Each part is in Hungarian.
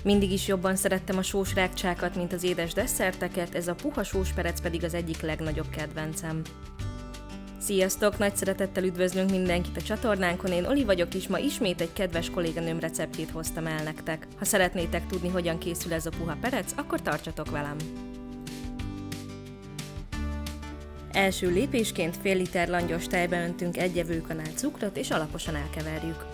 Mindig is jobban szerettem a sós rágcsákat, mint az édes desszerteket, ez a puha sósperec pedig az egyik legnagyobb kedvencem. Sziasztok! Nagy szeretettel üdvözlünk mindenkit a csatornánkon, én Oli vagyok, és ma ismét egy kedves kolléganőm receptjét hoztam el nektek. Ha szeretnétek tudni, hogyan készül ez a puha perec, akkor tartsatok velem! Első lépésként fél liter langyos tejbe öntünk egy evőkanál cukrot, és alaposan elkeverjük.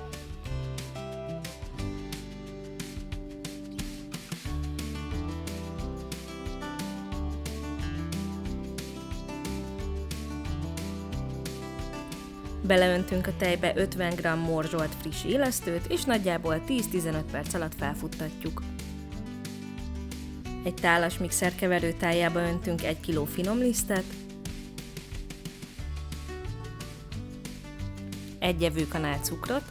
Beleöntünk a tejbe 50 g morzsolt friss élesztőt, és nagyjából 10-15 perc alatt felfuttatjuk. Egy tálas mixerkeverő tájába öntünk 1 kg finomlisztet, 1 evőkanál cukrot,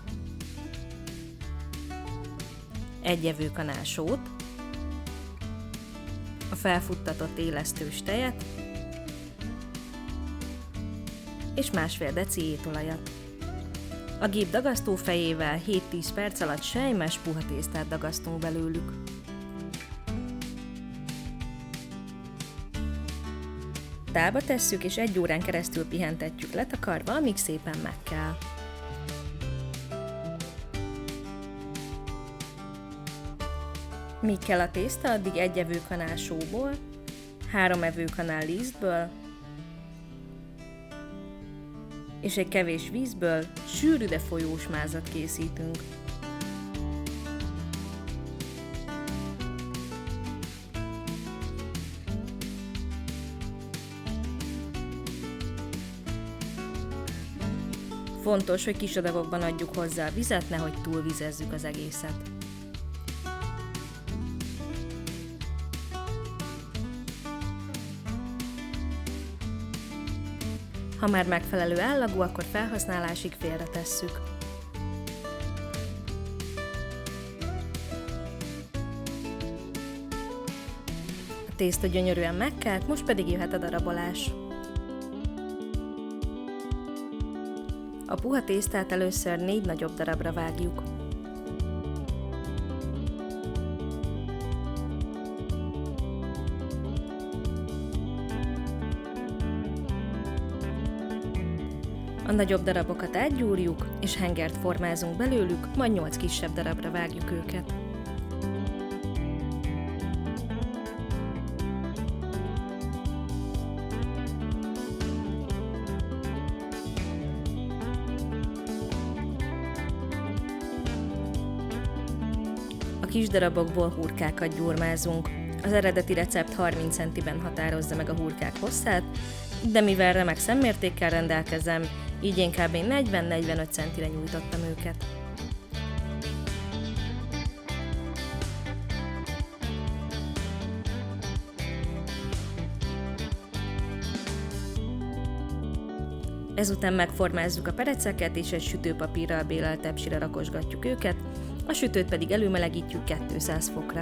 1 evőkanál sót, a felfuttatott élesztős tejet, és másfél deci étolajat. A gép dagasztófejével 7-10 perc alatt selymes, puha tésztát dagasztunk belőlük. Tálba tesszük, és 1 órán keresztül pihentetjük letakarva, amíg szépen megkel. Míg kell a tészta, addig 1 evőkanál sóból, 3 evőkanál lisztből, és egy kevés vízből sűrű, de folyós mázat készítünk. Fontos, hogy kis adagokban adjuk hozzá a vizet, nehogy túlvizezzük az egészet. Ha már megfelelő állagú, akkor felhasználásig félretesszük. A tészta gyönyörűen megkelt, most pedig jöhet a darabolás. A puha tésztát először 4 nagyobb darabra vágjuk. A nagyobb darabokat átgyúrjuk, és hengert formázunk belőlük, majd 8 kisebb darabra vágjuk őket. A kis darabokból hurkákat gyurmázunk. Az eredeti recept 30 cm-ben határozza meg a hurkák hosszát, de mivel remek szemmértékkel rendelkezem, így én kb. 40-45 centire nyújtottam őket. Ezután megformázzuk a pereceket, és egy sütőpapírral bélelt tepsire rakosgatjuk őket, a sütőt pedig előmelegítjük 200 fokra.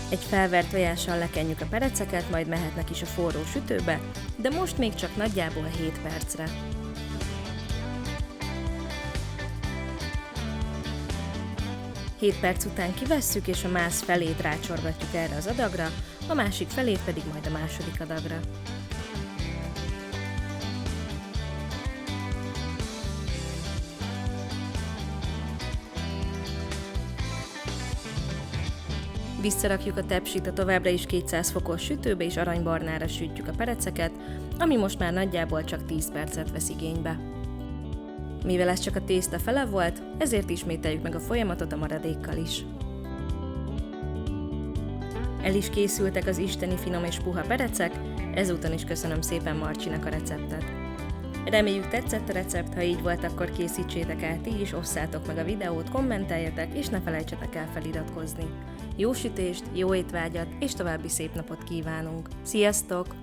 Egy felvert tojással lekenjük a pereceket, majd mehetnek is a forró sütőbe, de most még csak nagyjából 7 percre. Hét perc után kivesszük, és a máz felét rácsorgatjuk erre az adagra, a másik felét pedig majd a második adagra. Visszarakjuk a tepsit a továbbra is 200 fokos sütőbe, és aranybarnára sütjük a pereceket, ami most már nagyjából csak 10 percet vesz igénybe. Mivel ez csak a tészta fele volt, ezért ismételjük meg a folyamatot a maradékkal is. El is készültek az isteni finom és puha perecek, ezúton is köszönöm szépen Marcsinak a receptet. Reméljük tetszett a recept, ha így volt, akkor készítsétek el ti is, osszátok meg a videót, kommenteljetek, és ne felejtsetek el feliratkozni. Jó sütést, jó étvágyat, és további szép napot kívánunk! Sziasztok!